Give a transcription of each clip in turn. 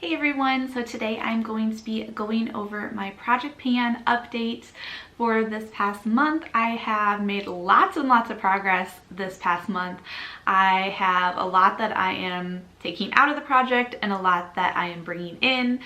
Hey everyone, so today I'm going to be going over my project pan update for this past month. I have made lots and lots of progress this past month. I have a lot that I am taking out of the project and a lot that I am bringing in.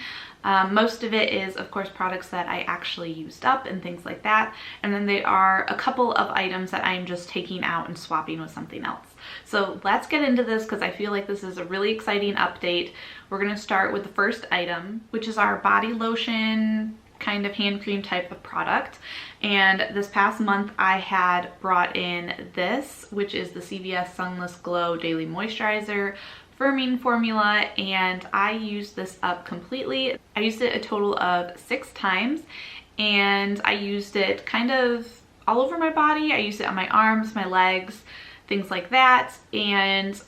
Most of it is, of course, products that I actually used up and things like that. And then there are a couple of items that I'm just taking out and swapping with something else. So let's get into this because I feel like this is a really exciting update. We're going to start with the first item, which is our body lotion kind of hand cream type of product. And this past month I had brought in this, which is the CVS Sunless Glow Daily Moisturizer firming formula, and I used this up completely. I used it a total of 6 times, and I used it kind of all over my body. I used it on my arms, my legs, things like that, and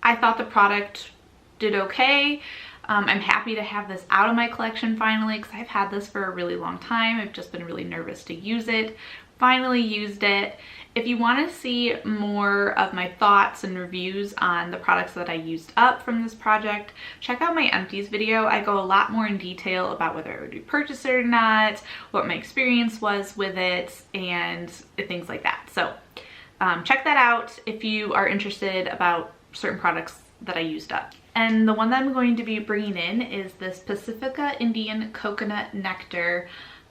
I thought the product did okay. I'm happy to have this out of my collection finally because I've had this for a really long time. I've just been really nervous to use it. Finally used it. If you want to see more of my thoughts and reviews on the products that I used up from this project, check out my Empties video. I go a lot more in detail about whether I would repurchase it or not, what my experience was with it, and things like that. So check that out if you are interested about certain products that I used up. And the one that I'm going to be bringing in is this Pacifica Indian Coconut Nectar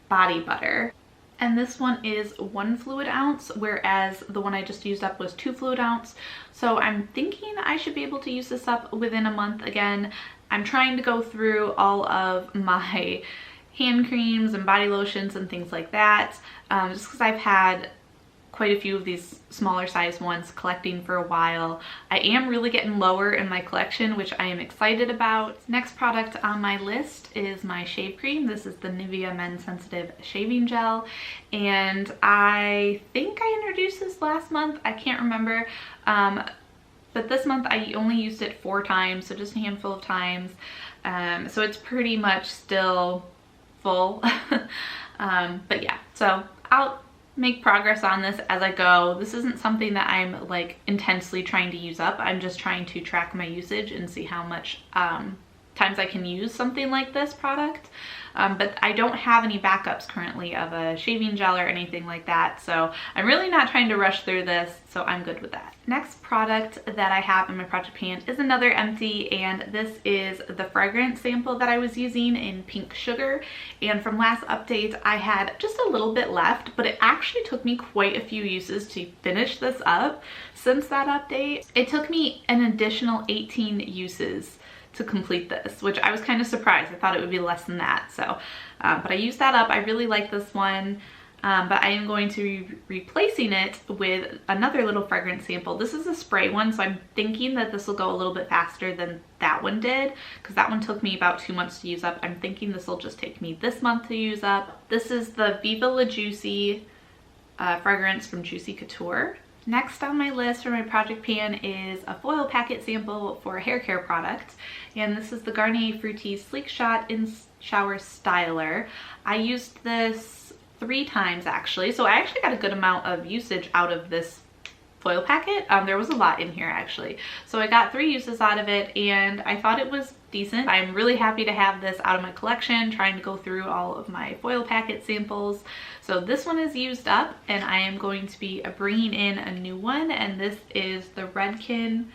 Body Butter. And this one is 1 fluid ounce, whereas the one I just used up was 2 fluid ounce. So I'm thinking I should be able to use this up within a month again. I'm trying to go through all of my hand creams and body lotions and things like that, just because I've had quite a few of these smaller size ones collecting for a while. I am really getting lower in my collection, which I am excited about. Next product on my list is my shave cream. This is the Nivea Men Sensitive Shaving Gel, and I think I introduced this last month. I can't remember, but this month I only used it 4 times, so just a handful of times. So it's pretty much still full. But yeah, so I'll make progress on this as I go. This isn't something that I'm like intensely trying to use up. I'm just trying to track my usage and see how much times I can use something like this product. But I don't have any backups currently of a shaving gel or anything like that, so I'm really not trying to rush through this, so I'm good with that. Next product that I have in my project pan is another Empty, and this is the fragrance sample that I was using in Pink Sugar. And from last update I had just a little bit left, but it actually took me quite a few uses to finish this up. Since that update, it took me an additional 18 uses to complete this, which I was kind of surprised. I thought it would be less than that. So, but I used that up. I really like this one, but I am going to be replacing it with another little fragrance sample. This is a spray one, so I'm thinking that this will go a little bit faster than that one did, because that one took me about 2 months to use up. I'm thinking this will just take me this month to use up. This is the Viva La Juicy fragrance from Juicy Couture. Next on my list for my project pan is a foil packet sample for a hair care product, and this is the Garnier Fructis Sleek Shot in Shower Styler. I used this 3 times actually, so I actually got a good amount of usage out of this foil packet. There was a lot in here actually, so I got 3 uses out of it, and I thought it was decent. I'm really happy to have this out of my collection, trying to go through all of my foil packet samples. So this one is used up, and I am going to be bringing in a new one, and this is the Redken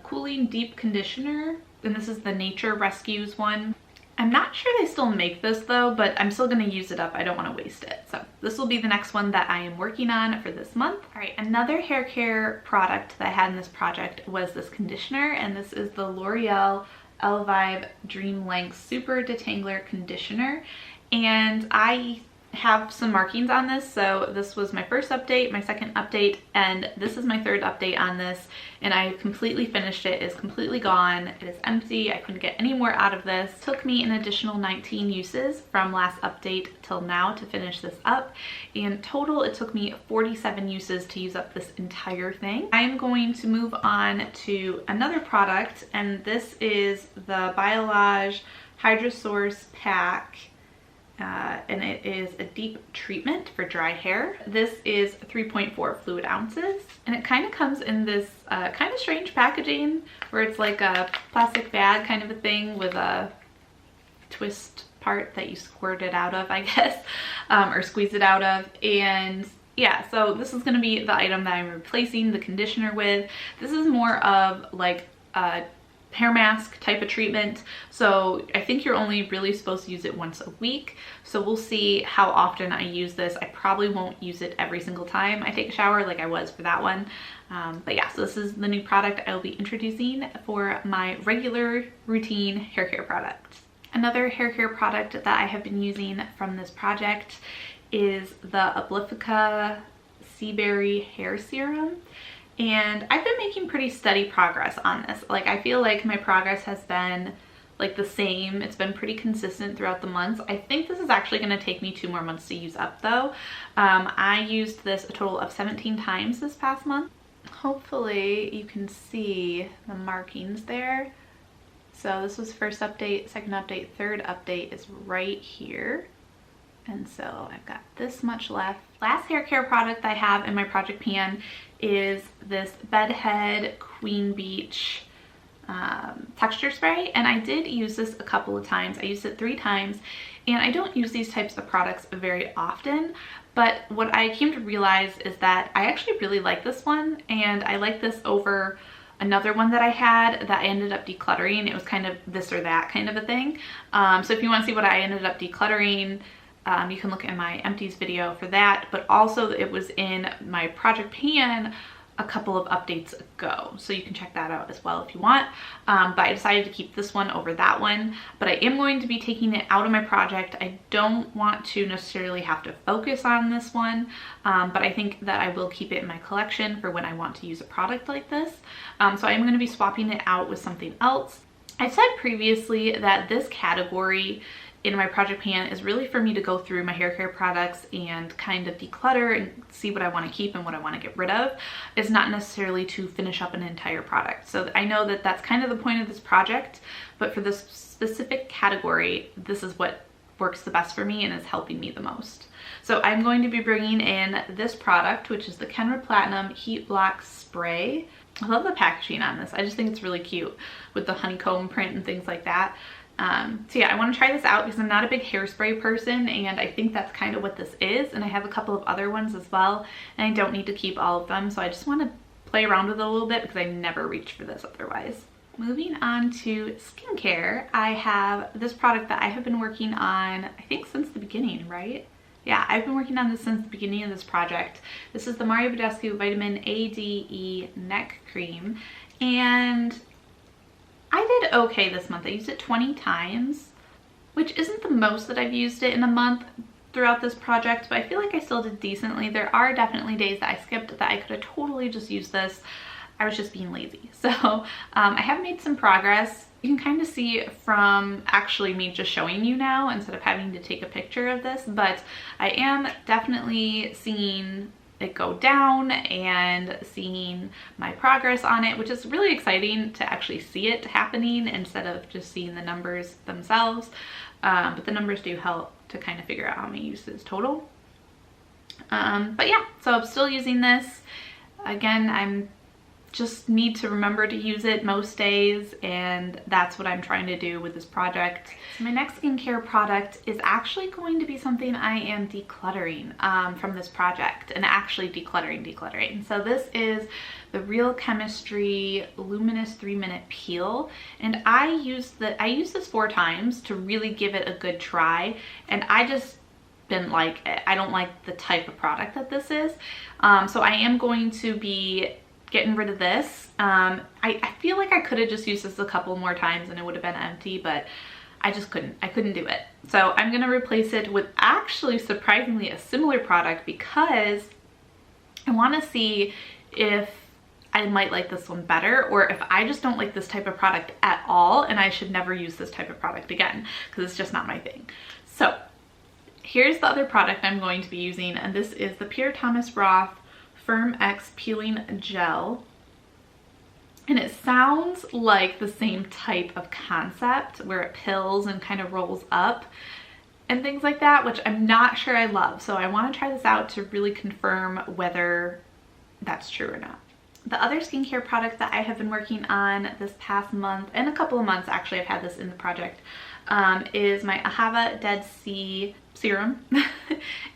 Cooling Deep Conditioner, and this is the Nature Rescues one. I'm not sure they still make this though, but I'm still going to use it up. I don't want to waste it. So this will be the next one that I am working on for this month. All right, another hair care product that I had in this project was this conditioner, and this is the L'Oreal Elvive Dream Length Super Detangler Conditioner. And I have some markings on this, so this was my first update, my second update, and this is my third update on this, and I completely finished it. It's completely gone. It is empty. I couldn't get any more out of this. It took me an additional 19 uses from last update till now to finish this up, and total it took me 47 uses to use up this entire thing. I'm going to move on to another product, and this is the Biolage Hydrosource Pack and it is a deep treatment for dry hair. This is 3.4 fluid ounces, and it kind of comes in this kind of strange packaging where it's like a plastic bag kind of a thing with a twist part that you squirt it out of, I guess, or squeeze it out of. And yeah, so this is going to be the item that I'm replacing the conditioner with. This is more of like a hair mask type of treatment, so I think you're only really supposed to use it once a week. So we'll see how often I use this. I probably won't use it every single time I take a shower like I was for that one. But yeah, so this is the new product I will be introducing for my regular routine hair care product. Another hair care product that I have been using from this project is the Uplifica Sea Berry Hair Serum. And I've been making pretty steady progress on this. Like, I feel like my progress has been like the same. It's been pretty consistent throughout the months. I think this is actually going to take me 2 more months to use up though. I used this a total of 17 times this past month. Hopefully you can see the markings there. So this was first update, second update, third update is right here. And so I've got this much left. Last hair care product I have in my project pan is this Bedhead Queen Beach texture spray, and I did use this a couple of times. I used it 3 times, and I don't use these types of products very often, but what I came to realize is that I actually really like this one, and I like this over another one that I had that I ended up decluttering. It was kind of this or that kind of a thing. So if you want to see what I ended up decluttering, you can look at my Empties video for that, but also it was in my project pan a couple of updates ago, so you can check that out as well if you want. But I decided to keep this one over that one, but I am going to be taking it out of my project. I don't want to necessarily have to focus on this one, but I think that I will keep it in my collection for when I want to use a product like this. So I'm going to be swapping it out with something else. I said previously that this category in my project pan is really for me to go through my hair care products and kind of declutter and see what I want to keep and what I want to get rid of. It's not necessarily to finish up an entire product. So I know that that's kind of the point of this project, but for this specific category, this is what works the best for me and is helping me the most. So I'm going to be bringing in this product, which is the Kenra Platinum Heat Block Spray. I love the packaging on this. I just think it's really cute with the honeycomb print and things like that. So yeah, I want to try this out because I'm not a big hairspray person, and I think that's kind of what this is. And I have a couple of other ones as well, and I don't need to keep all of them. So I just want to play around with it a little bit because I never reach for this otherwise. Moving on to skincare, I have this product that I have been working on, I think since the beginning, right? Yeah, I've been working on this since the beginning of this project. This is the Mario Badescu Vitamin A, D, E Neck Cream, and I did okay this month. I used it 20 times, which isn't the most that I've used it in a month throughout this project, but I feel like I still did decently. There are definitely days that I skipped that I could have totally just used this. I was just being lazy. So I have made some progress. You can kind of see from actually me just showing you now instead of having to take a picture of this, but I am definitely seeing it go down and seeing my progress on it, which is really exciting to actually see it happening instead of just seeing the numbers themselves. But the numbers do help to kind of figure out how many uses total. But yeah, so I'm still using this. Again, I'm just need to remember to use it most days, and that's what I'm trying to do with this project. So my next skincare product is actually going to be something I am decluttering from this project, and actually decluttering. So this is the Real Chemistry Luminous 3-Minute Peel, and I used this 4 times to really give it a good try, and I just didn't like it. I don't like the type of product that this is. So I am going to be getting rid of this. I feel like I could have just used this a couple more times and it would have been empty, but I just couldn't. I couldn't do it. So I'm going to replace it with actually surprisingly a similar product because I want to see if I might like this one better, or if I just don't like this type of product at all and I should never use this type of product again because it's just not my thing. So here's the other product I'm going to be using, and this is the Peter Thomas Roth Firm X Peeling Gel, and it sounds like the same type of concept where it pills and kind of rolls up. and things like that, which I'm not sure I love. So I want to try this out to really confirm whether that's true or not. The other skincare product that I have been working on this past month, and a couple of months actually, I've had this in the project, is my Ahava Dead Sea serum.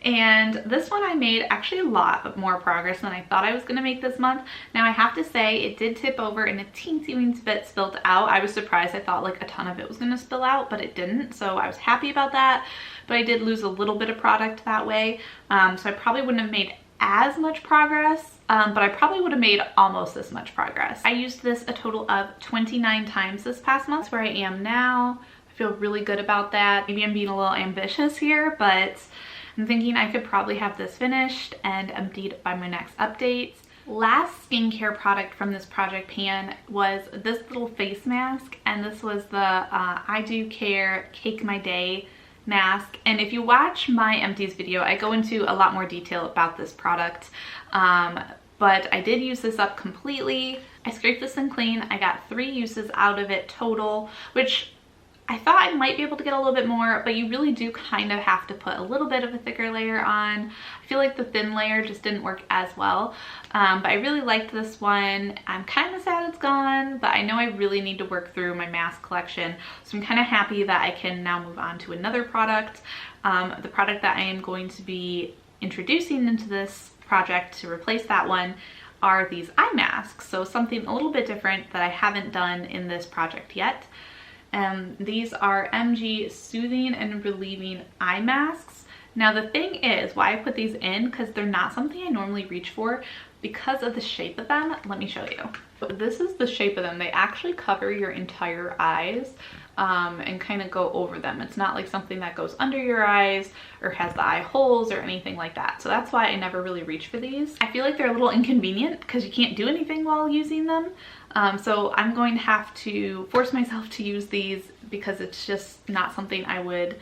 And this one I made actually a lot more progress than I thought I was going to make this month. Now I have to say it did tip over and a teensy bit spilled out. I was surprised. I thought like a ton of it was going to spill out, but it didn't. So I was happy about that. But I did lose a little bit of product that way. So I probably wouldn't have made as much progress, but I probably would have made almost this much progress. I used this a total of 29 times this past month. That's where I am now. I feel really good about that. Maybe I'm being a little ambitious here, but I'm thinking I could probably have this finished and emptied by my next update. Last skincare product from this project pan was this little face mask, and this was the I Do Care Cake My Day mask. And if you watch my Empties video, I go into a lot more detail about this product, but I did use this up completely. I scraped this thing clean. I got 3 uses out of it total, which I thought I might be able to get a little bit more, but you really do kind of have to put a little bit of a thicker layer on. I feel like the thin layer just didn't work as well, but I really liked this one. I'm kind of sad it's gone, but I know I really need to work through my mask collection, so I'm kind of happy that I can now move on to another product. The product that I am going to be introducing into this project to replace that one are these eye masks, so something a little bit different that I haven't done in this project yet. These are M.A.C Soothing and Relieving Eye Masks. Now the thing is, why I put these in, because they're not something I normally reach for because of the shape of them. Let me show you. This is the shape of them. They actually cover your entire eyes and kind of go over them. It's not like something that goes under your eyes or has the eye holes or anything like that. So that's why I never really reach for these. I feel like they're a little inconvenient because you can't do anything while using them. So I'm going to have to force myself to use these because it's just not something I would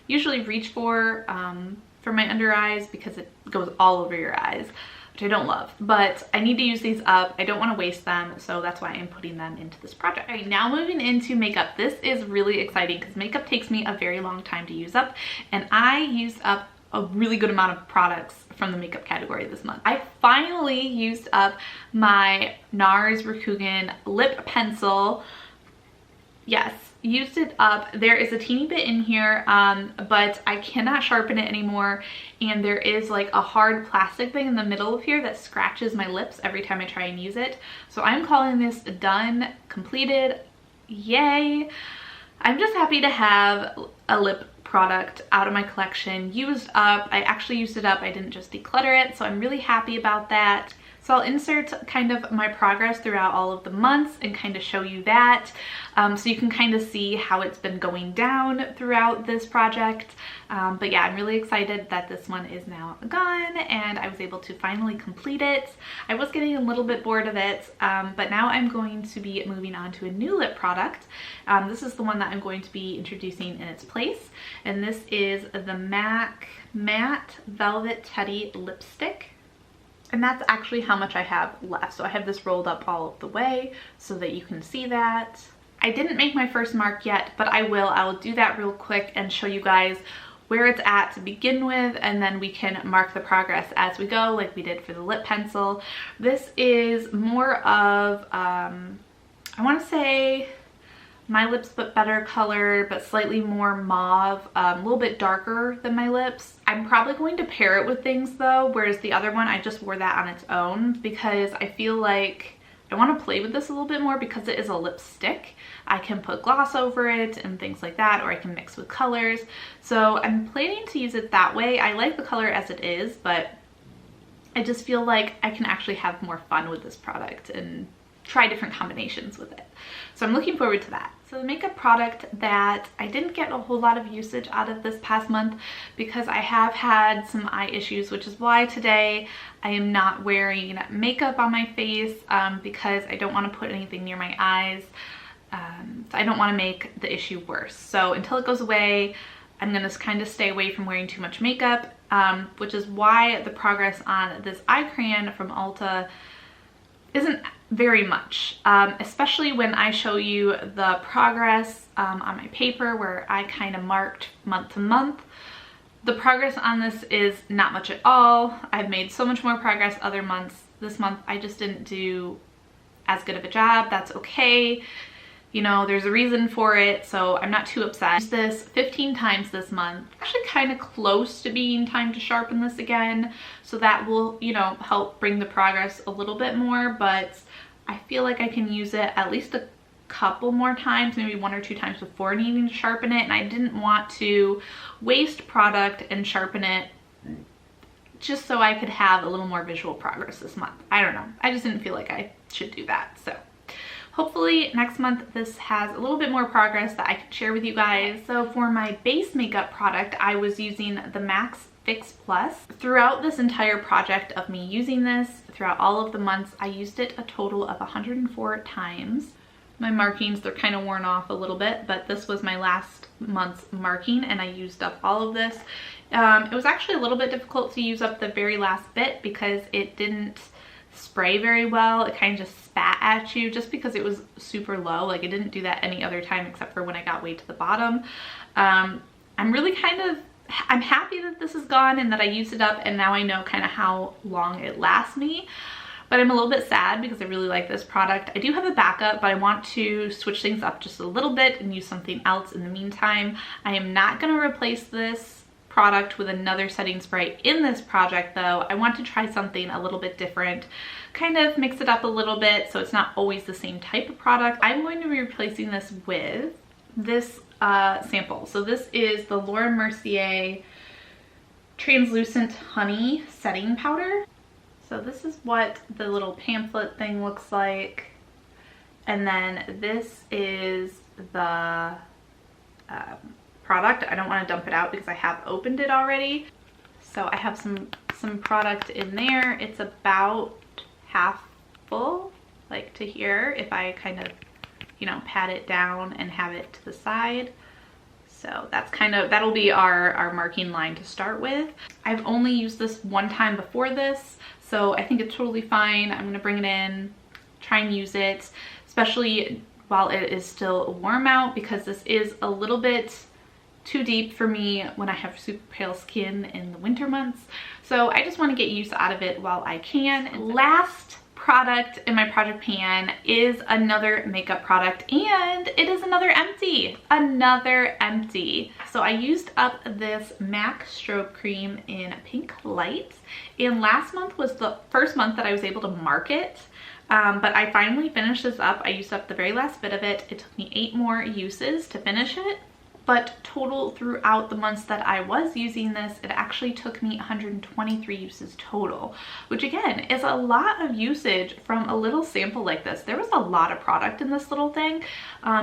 usually reach for my under eyes, because it goes all over your eyes, which I don't love. But I need to use these up. I don't want to waste them, so that's why I'm putting them into this project. All right, now moving into makeup. This is really exciting because makeup takes me a very long time to use up, and I used up a really good amount of products from the makeup category this month. I finally used up my NARS Rakugan lip pencil. Yes, used it up. There is a teeny bit in here, but I cannot sharpen it anymore, and there is like a hard plastic thing in the middle of here that scratches my lips every time I try and use it. So I'm calling this done, completed. Yay! I'm just happy to have a lip product out of my collection used up. I actually used it up. I didn't just declutter it, so I'm really happy about that. So I'll insert kind of my progress throughout all of the months and kind of show you that, so you can kind of see how it's been going down throughout this project. But yeah, I'm really excited that this one is now gone and I was able to finally complete it. I was getting a little bit bored of it, but now I'm going to be moving on to a new lip product. This is the one that I'm going to be introducing in its place, and this is the M.A.C Matte Velvet Teddy Lipstick. And that's actually how much I have left. So I have this rolled up all of the way so that you can see that. I didn't make my first mark yet, but I will. I will do that real quick and show you guys where it's at to begin with, and then we can mark the progress as we go like we did for the lip pencil. This is more of, I want to say my lips but better colored, but slightly more mauve, a little bit darker than my lips. I'm probably going to pair it with things though, whereas the other one I just wore that on its own because I feel like I want to play with this a little bit more because it is a lipstick. I can put gloss over it and things like that, or I can mix with colors. So I'm planning to use it that way. I like the color as it is, but I just feel like I can actually have more fun with this product and try different combinations with it. So I'm looking forward to that. So the makeup product that I didn't get a whole lot of usage out of this past month because I have had some eye issues, which is why today I am not wearing makeup on my face because I don't want to put anything near my eyes. So I don't want to make the issue worse. So until it goes away, I'm going to kind of stay away from wearing too much makeup, which is why the progress on this eye crayon from Ulta isn't very much, especially when I show you the progress on my paper where I kind of marked month to month. The progress on this is not much at all. I've made so much more progress other months. This month I just didn't do as good of a job. That's okay. You know, there's a reason for it, so I'm not too upset. I used this 15 times this month. Actually kind of close to being time to sharpen this again, so that will, you know, help bring the progress a little bit more, but I feel like I can use it at least a couple more times, maybe 1 or 2 times before needing to sharpen it, and I didn't want to waste product and sharpen it just so I could have a little more visual progress this month. I don't know. I just didn't feel like I should do that, so. Hopefully next month this has a little bit more progress that I can share with you guys. So for my base makeup product, I was using the M.A.C Fix Plus. Throughout this entire project of me using this, throughout all of the months, I used it a total of 104 times. My markings, they're kind of worn off a little bit, but this was my last month's marking and I used up all of this. It was actually a little bit difficult to use up the very last bit because it didn't spray very well. It kind of just spat at you just because it was super low. Like it didn't do that any other time except for when I got way to the bottom. I'm happy that this is gone and that I used it up and now I know kind of how long it lasts me. But I'm a little bit sad because I really like this product. I do have a backup, but I want to switch things up just a little bit and use something else in the meantime. I am not going to replace this product with another setting spray in this project though. I want to try something a little bit different, kind of mix it up a little bit so it's not always the same type of product. I'm going to be replacing this with this sample. So this is the Laura Mercier Translucent Honey Setting Powder. So this is what the little pamphlet thing looks like. And then this is the product. I don't want to dump it out because I have opened it already. So I have some product in there. It's about half full, like to here, if I kind of, you know, pat it down and have it to the side. So that's kind of, that'll be our marking line to start with. I've only used this one time before this, so I think it's totally fine. I'm gonna bring it in, try and use it, especially while it is still warm out, because this is a little bit too deep for me when I have super pale skin in the winter months. So I just want to get use out of it while I can. And last product in my project pan is another makeup product, and it is another Empty. So I used up this M.A.C strobe cream in Pink Light, and last month was the first month that I was able to mark it. But I finally finished this up. I used up the very last bit of it. It took me 8 more uses to finish it. But total throughout the months that I was using this, it actually took me 123 uses total, which again is a lot of usage from a little sample like this. There was a lot of product in this little thing,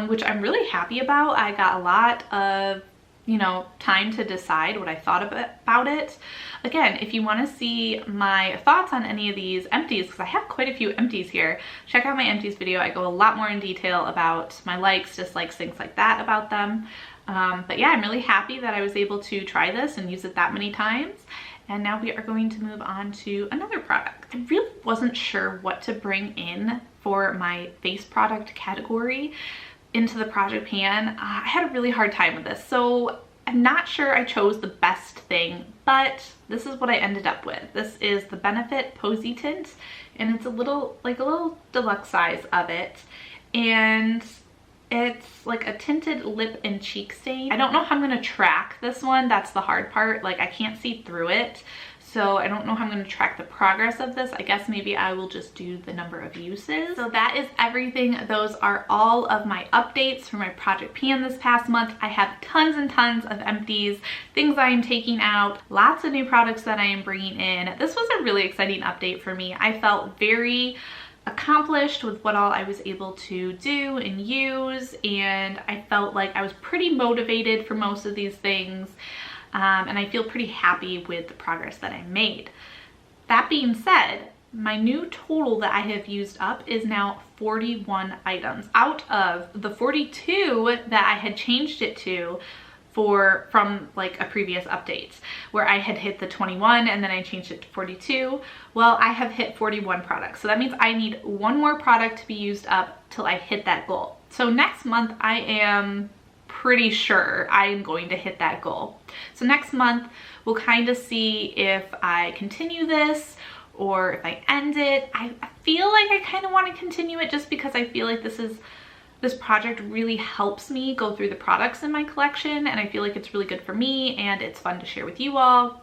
which I'm really happy about. I got a lot of, you know, time to decide what I thought about it. Again, if you want to see my thoughts on any of these Empties, because I have quite a few Empties here, check out my Empties video. I go a lot more in detail about my likes, dislikes, things like that about them. But yeah, I'm really happy that I was able to try this and use it that many times. And now we are going to move on to another product. I really wasn't sure what to bring in for my face product category into the project pan. I had a really hard time with this, so I'm not sure I chose the best thing, but this is what I ended up with. This is the Benefit Posy Tint, and it's a little deluxe size of it. And it's like a tinted lip and cheek stain. I don't know how I'm gonna track this one. That's the hard part. Like I can't see through it. So I don't know how I'm gonna track the progress of this. I guess maybe I will just do the number of uses. So that is everything. Those are all of my updates for my project pan this past month. I have tons and tons of Empties, things I am taking out, lots of new products that I am bringing in. This was a really exciting update for me. I felt very accomplished with what all I was able to do and use, and I felt like I was pretty motivated for most of these things, and I feel pretty happy with the progress that I made. That being said, my new total that I have used up is now 41 items. Out of the 42 that I had changed it to, from like a previous update where I had hit the 21 and then I changed it to 42. Well, I have hit 41 products. So that means I need one more product to be used up till I hit that goal. So next month I am pretty sure I am going to hit that goal. So next month we'll kind of see if I continue this or if I end it. I feel like I kind of want to continue it just because I feel like this project really helps me go through the products in my collection, and I feel like it's really good for me and it's fun to share with you all.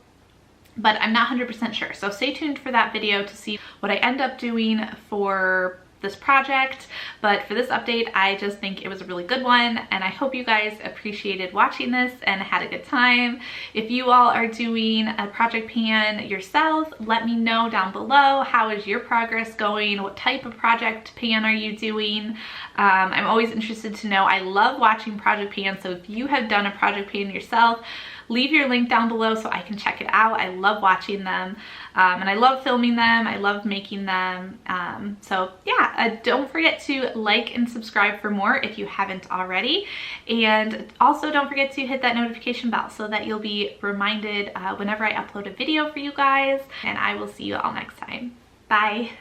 But I'm not 100% sure. So stay tuned for that video to see what I end up doing for this project. But for this update, I just think it was a really good one, and I hope you guys appreciated watching this and had a good time. If you all are doing a project pan yourself, let me know down below. How is your progress going? What type of project pan are you doing? I'm always interested to know. I love watching project pans, so if you have done a project pan yourself, leave your link down below so I can check it out. I love watching them, and I love filming them. I love making them. So yeah, don't forget to like and subscribe for more if you haven't already. And also don't forget to hit that notification bell so that you'll be reminded whenever I upload a video for you guys. And I will see you all next time. Bye.